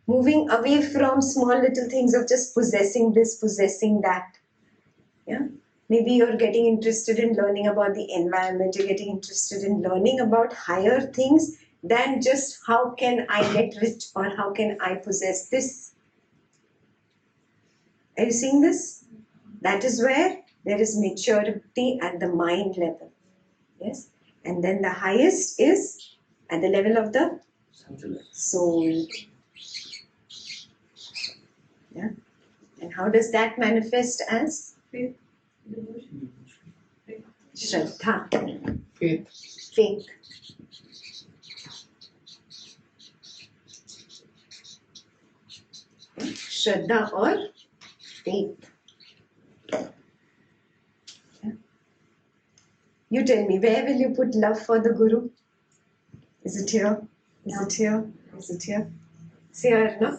Moving away from small little things of just possessing this, possessing that. Yeah? Maybe you're getting interested in learning about the environment, you're getting interested in learning about higher things than just how can I get rich or how can I possess this. Are you seeing this? That is where there is maturity at the mind level. Yes? And then the highest is at the level of the soul. Yeah? And how does that manifest as? Faith, devotion, Shraddha. Faith. Faith. Shraddha or faith. Yeah. You tell me, where will you put love for the Guru? Is it here? Is it here? Is it here? It's here, no?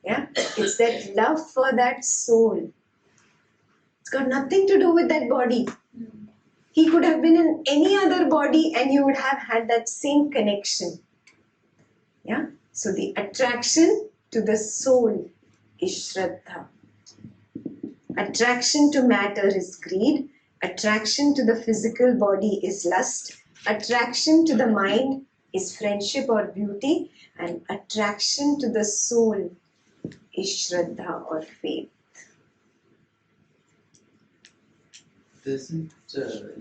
Yeah? It's that love for that soul. It's got nothing to do with that body. He could have been in any other body and you would have had that same connection. Yeah? So the attraction to the soul is Shraddha. Attraction to matter is greed. Attraction to the physical body is lust. Attraction to the mind is friendship or beauty. And attraction to the soul is Shraddha or faith. Doesn't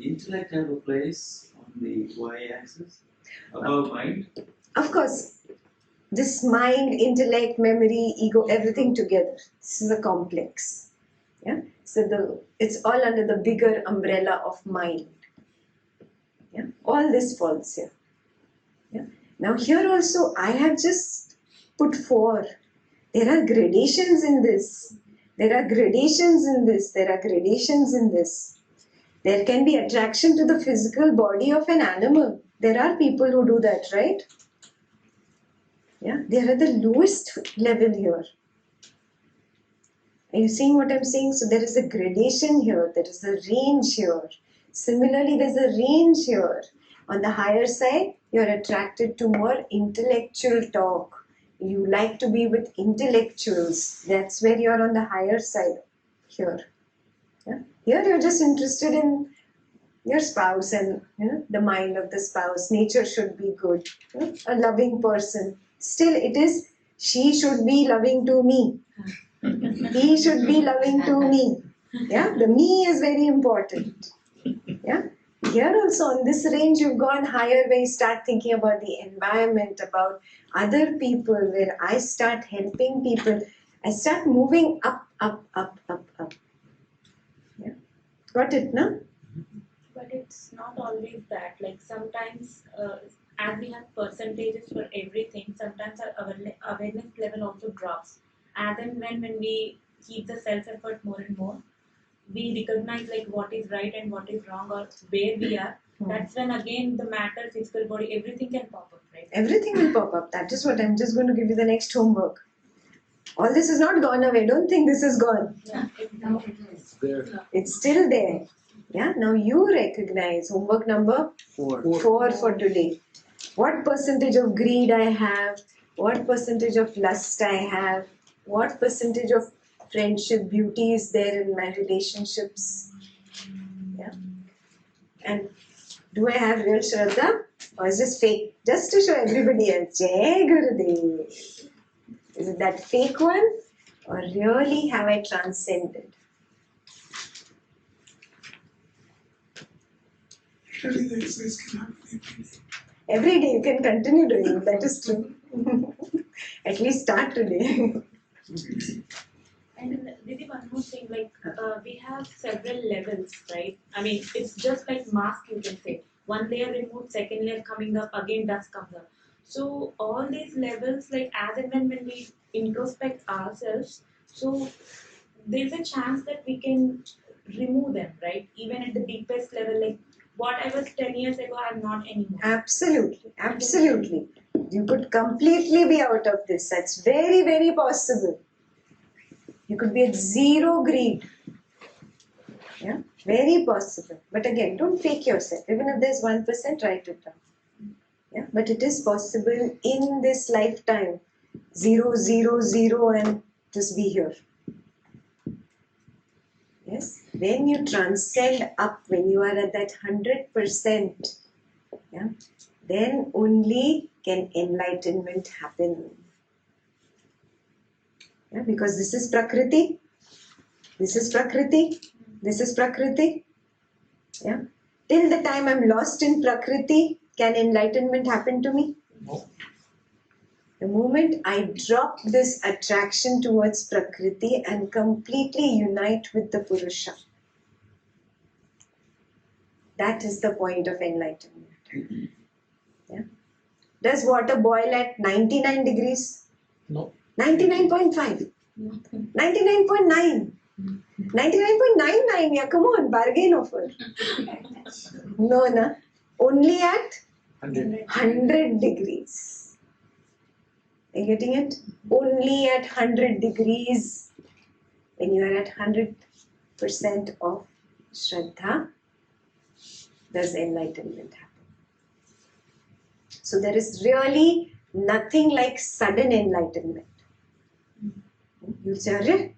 intellect have a place on the y-axis above mind? Of course, this mind, intellect, memory, ego, everything together. This is a complex. Yeah? So it's all under the bigger umbrella of mind. Yeah? All this falls here. Yeah? Now here also I have just put 4. There are gradations in this. There are gradations in this. There are gradations in this. There can be attraction to the physical body of an animal. There are people who do that, right? Yeah, they are at the lowest level here. Are you seeing what I'm saying? So there is a gradation here. There is a range here. Similarly, there's a range here. On the higher side, you're attracted to more intellectual talk. You like to be with intellectuals. That's where you're on the higher side here. Yeah? Here you're just interested in your spouse and the mind of the spouse. Nature should be good. A loving person. Still, it is she should be loving to me. He should be loving to me. Yeah, the me is very important. Yeah. Here also on this range you've gone higher where you start thinking about the environment, about other people, where I start helping people. I start moving up, up, up, up, up. Yeah. Got it, no? But it's not always that. Like sometimes, as we have percentages for everything, sometimes our awareness level also drops. As and when we keep the self-effort more and more, we recognize like what is right and what is wrong or where we are. That's when again the matter, physical body, everything can pop up, right? Everything will pop up. That is what I'm just going to give you the next homework. All this is not gone away. Don't think this is gone. Yeah, It's there. It's still there. Yeah. Now you recognize homework number 4. 4 for today. What percentage of greed I have? What percentage of lust I have? What percentage of friendship, beauty is there in my relationships? Yeah. And do I have real Shraddha? Or is this fake? Just to show everybody else. Jai Gurudev. Is it that fake one? Or really have I transcended? Actually, the exercise can happen every day. Every day you can continue doing it. That is true. At least start today. And Didi, one more thing, like we have several levels, right? I mean, it's just like mask, you can say. One layer removed, second layer coming up, again dust comes up. So all these levels, like as and when we introspect ourselves, so there's a chance that we can remove them, right? Even at the deepest level, like what I was 10 years ago, I'm not anymore. Absolutely, absolutely. You could completely be out of this. That's very, very possible. You could be at zero greed. Yeah, very possible. But again, don't fake yourself. Even if there's 1%, write it down. Yeah, but it is possible in this lifetime. 0, 0, 0, and just be here. Yes, when you transcend up, when you are at that 100%, yeah, then only can enlightenment happen. Yeah, because this is Prakriti, this is Prakriti, this is Prakriti. Yeah, till the time I'm lost in Prakriti, can enlightenment happen to me? No. The moment I drop this attraction towards Prakriti and completely unite with the Purusha, that is the point of enlightenment. Yeah. Does water boil at 99 degrees? No. 99.5? 99.9? 99.99? Yeah, come on, bargain offer. No, na. Only at 100. 100 degrees. Are you getting it? Only at 100 degrees. When you are at 100% of Shraddha, does enlightenment happen. So there is really nothing like sudden enlightenment. You'll say, Arre,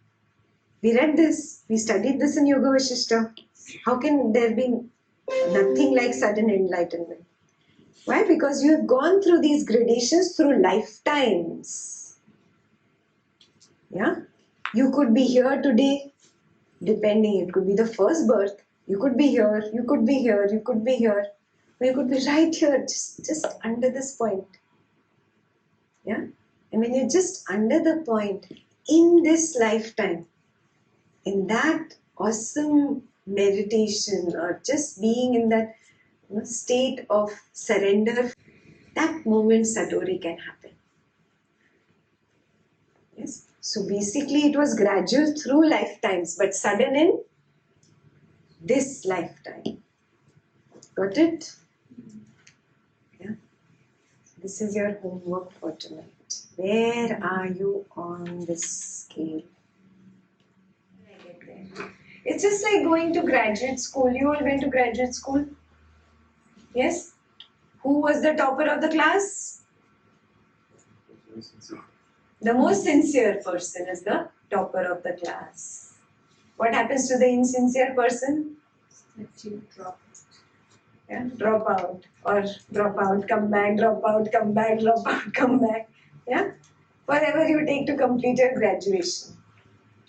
we read this, we studied this in Yoga Vashishta. How can there be nothing like sudden enlightenment? Why? Because you have gone through these gradations through lifetimes. Yeah? You could be here today, depending, it could be the first birth. You could be here, you could be here, you could be here. Or you could be right here, just under this point. Yeah? And when you're just under the point, in this lifetime, in that awesome meditation or just being in that state of surrender, that moment Satori can happen. Yes. So basically it was gradual through lifetimes, but sudden in this lifetime. Got it? Yeah. This is your homework for tonight. Where are you on this scale? It's just like going to graduate school. You all went to graduate school? Yes? Who was the topper of the class? The most sincere person is the topper of the class. What happens to the insincere person? That you drop. Yeah, drop out or drop out, come back, drop out, come back, drop out, come back. Yeah? Whatever you take to complete your graduation.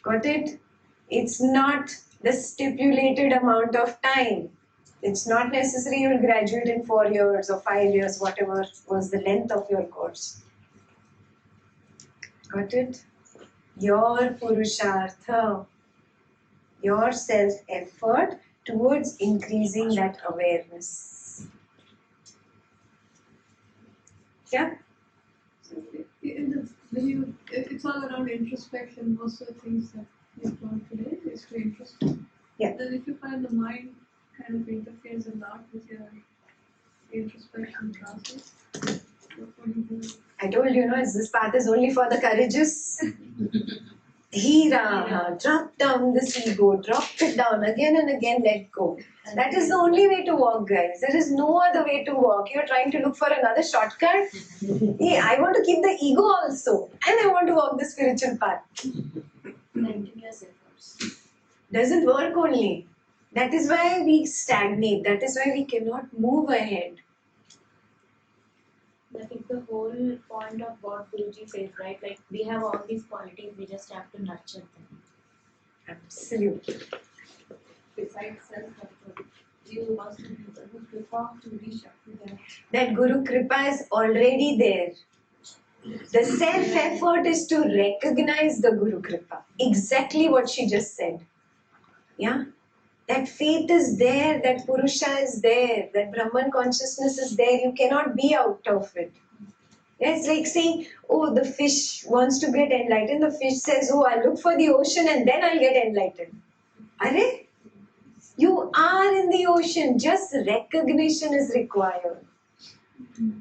Got it? It's not the stipulated amount of time. It's not necessary you will graduate in 4 years or 5 years, whatever was the length of your course. Got it? Your Purushartha, your self-effort towards increasing that awareness. Yeah? It's all around introspection. Most of the things that we've learned today is to introspect. Yeah. Then if you find the mind kind of interferes a lot with your introspection process, what do you do? I told you, this path is only for the courageous. Dhira, drop down this ego, drop it down again and again, let go. That is the only way to walk, guys. There is no other way to walk. You're trying to look for another shortcut. Hey, I want to keep the ego also, and I want to walk the spiritual path. Continuous efforts. Doesn't work only. That is why we stagnate. That is why we cannot move ahead. That is the whole point of what Guruji says, right? Like, we have all these qualities, we just have to nurture them. Absolutely. Besides self-control, you must be Guru Kripa to reach up to that. That Guru Kripa is already there. The self-effort is to recognize the Guru Kripa. Exactly what she just said. Yeah? That faith is there, that Purusha is there, that Brahman consciousness is there. You cannot be out of it. Yeah, it's like saying, oh, the fish wants to get enlightened. The fish says, oh, I'll look for the ocean and then I'll get enlightened. Are? You are in the ocean, just recognition is required.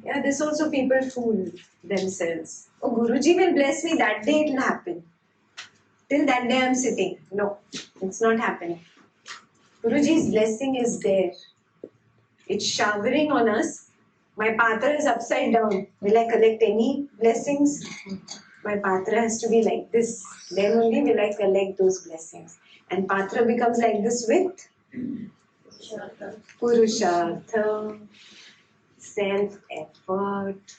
Yeah, this also people fool themselves. Oh, Guruji will bless me, that day it will happen. Till that day I am sitting. No, it's not happening. Guruji's blessing is there. It's showering on us. My patra is upside down. Will I collect any blessings? My patra has to be like this. Then only will I collect those blessings. And patra becomes like this with Purushartha, self-effort.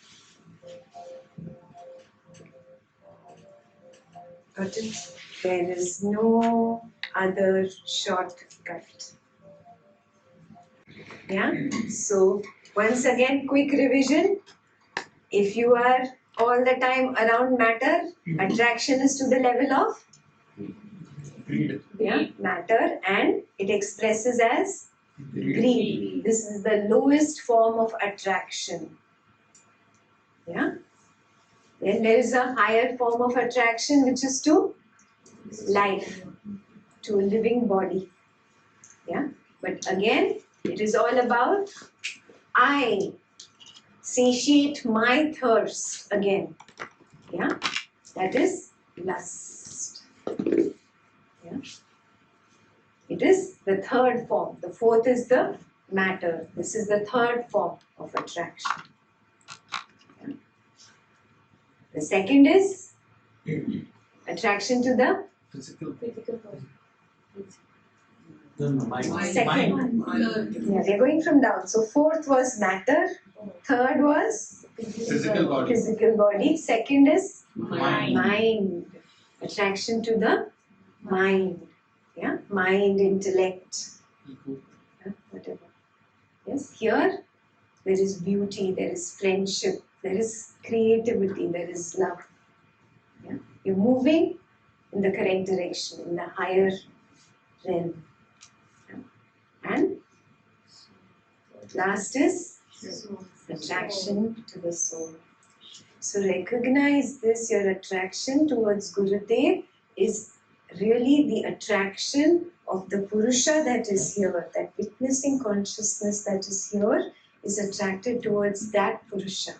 But there is no other shortcut. Yeah? So, once again, quick revision. If you are all the time around matter, attraction is to the level of matter, and it expresses as greed. This is the lowest form of attraction. Yeah? Then there is a higher form of attraction which is to life, to a living body. Yeah? But again, it is all about I satiate my thirst again. Yeah? That is lust. Yeah? It is the third form. The fourth is the matter. This is the third form of attraction. Yeah? The second is attraction to the Physical. second. Yeah, they're going from down. So fourth was matter. Third was physical body. Second is mind. Attraction to the mind. Yeah, mind, intellect, whatever. Yes, here there is beauty, there is friendship, there is creativity, there is love. Yeah, you're moving in the correct direction, in the higher realm. Yeah. And last is attraction to the soul. So recognize this, your attraction towards Gurudev is really the attraction of the Purusha that is here, that witnessing consciousness that is here is attracted towards that Purusha.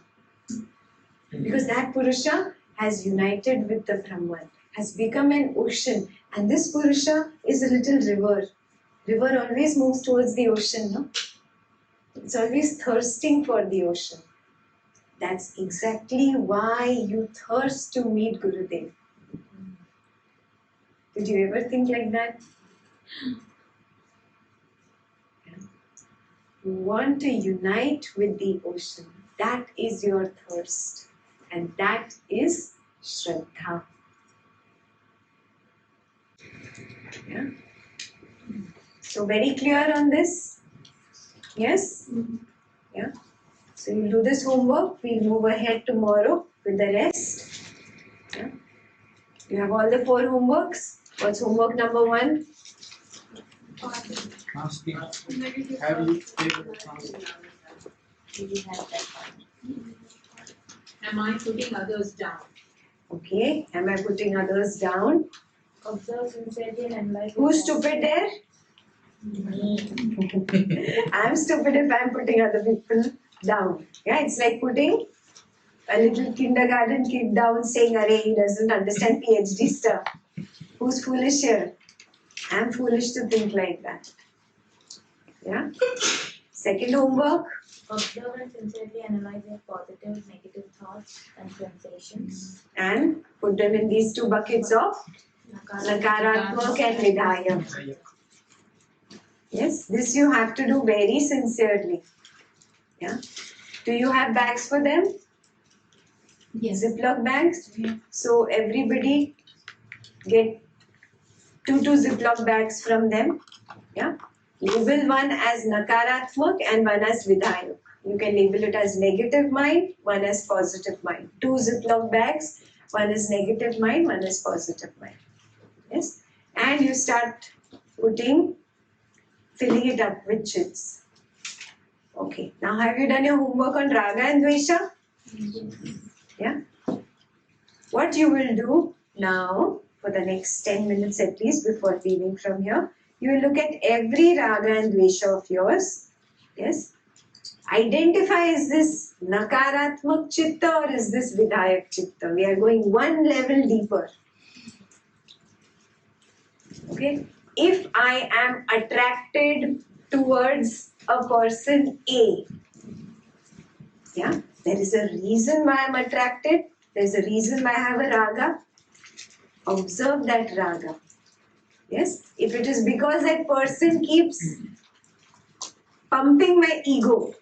Because that Purusha has united with the Brahman, has become an ocean, and this Purusha is a little river. River always moves towards the ocean, no? It's always thirsting for the ocean. That's exactly why you thirst to meet Gurudev. Did you ever think like that? You want to unite with the ocean. That is your thirst. And that is Shraddha. Yeah? So very clear on this? Yes? Yeah? So you'll do this homework. We'll move ahead tomorrow with the rest. Yeah? You have all the 4 homeworks. What's homework number 1? Asking, have you taken asking? Am I putting others down? Okay. Am I putting others down? Observe sincerely and analyze. Who's stupid there? I'm stupid if I'm putting other people down. Yeah, it's like putting a little kindergarten kid down saying, "Arey, he doesn't understand PhD stuff." Who's foolish here? I'm foolish to think like that. Yeah? Second homework. Observe and sincerely analyze your positive, negative thoughts and sensations. And put them in these 2 buckets of Nakaratmak and Vidhaya. Yes, this you have to do very sincerely. Yeah. Do you have bags for them? Yes. Ziploc bags? So everybody get 2 Ziploc bags from them. Yeah. Label one as Nakaratmak and one as Vidhayak. You can label it as negative mind, one as positive mind. 2 Ziploc bags, one is negative mind, one is positive mind. Yes. And you start filling it up with chits. Okay. Now have you done your homework on Raga and Dvesha? Yeah. What you will do now, for the next 10 minutes at least before leaving from here, You look at every raga and dvesha of yours. Yes. Identify, is this nakaratmak chitta or is this vidhayak chitta? We are going one level deeper. Okay. If I am attracted towards a person A, yeah, there is a reason why I'm attracted. There is a reason why I have a raga. Observe that raga. Yes. If it is because that person keeps pumping my ego.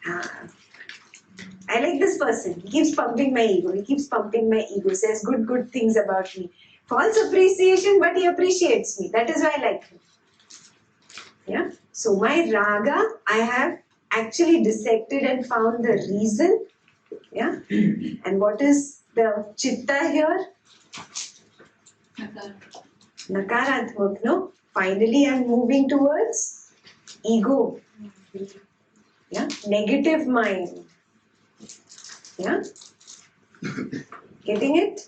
I like this person. He keeps pumping my ego. He keeps pumping my ego. Says good things about me. False appreciation, but he appreciates me. That is why I like him. Yeah. So my raga, I have actually dissected and found the reason. Yeah. And what is the chitta here? Nakaratmak, no? Finally, I'm moving towards ego. Yeah. Negative mind. Yeah. Getting it?